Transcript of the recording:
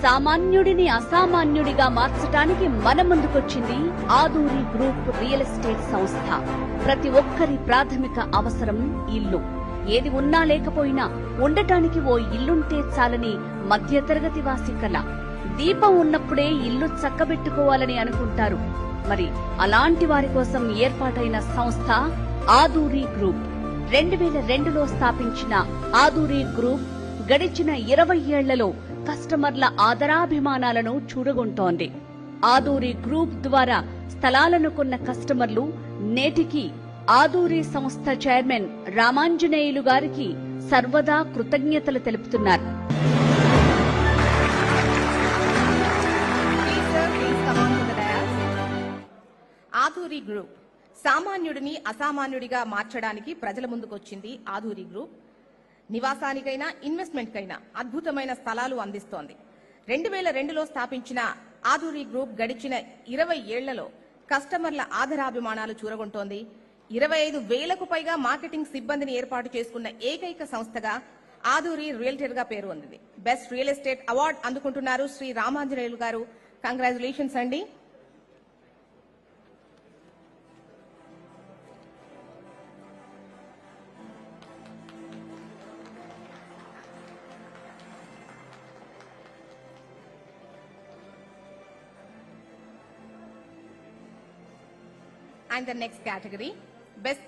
సామాన్యుడిని అసామాన్యుడిగా మార్చడానికి మన ముందుకొచ్చింది ఆదూరి గ్రూప్ రియల్ ఎస్టేట్ సంస్థ. ప్రతి ఒక్కరి ప్రాథమిక అవసరం ఇల్లు. ఏది ఉన్నా లేకపోయినా ఉండటానికి ఓ ఇల్లుంటే చాలని మధ్యతరగతి వాసి కల. దీపం ఉన్నప్పుడే ఇల్లు చక్కబెట్టుకోవాలని అనుకుంటారు. మరి అలాంటి వారి కోసం ఏర్పాటైన సంస్థ ఆదూరి గ్రూప్. 2002లో స్థాపించిన ఆదూరి గ్రూప్ గడిచిన 20 ఏళ్లలో కస్టమర్ల ఆదరాభిమానాలను చూడగొంటోంది. ఆదూరి గ్రూప్ ద్వారా స్థలాలను కొన్న కస్టమర్లు నేటికి ఆదూరి సంస్థ చైర్మన్ రామాంజనేయులు గారికి సర్వదా కృతజ్ఞతలు తెలుపుతున్నారు. ఆదూరి గ్రూప్ సామాన్యుడిని అసామాన్యుడిగా మార్చడానికి ప్రజల ముందుకొచ్చింది. ఆదూరి గ్రూప్ నివాసానికైనా ఇన్వెస్ట్మెంట్ కైనా అద్భుతమైన స్థలాలు అందిస్తోంది. 2002లో స్థాపించిన ఆదూరి గ్రూప్ గడిచిన 20 ఏళ్లలో కస్టమర్ల ఆదరాభిమానాలు చూరగొంటోంది. 25,000కు పైగా మార్కెటింగ్ సిబ్బందిని ఏర్పాటు చేసుకున్న ఏకైక సంస్థగా ఆదూరి రియల్టర్ గా పేరు పొందింది. బెస్ట్ రియల్ ఎస్టేట్ అవార్డు అందుకుంటున్నారు శ్రీ రామాంజనేయులు గారు. కంగ్రాచులేషన్స్ అండి. And the next category, Best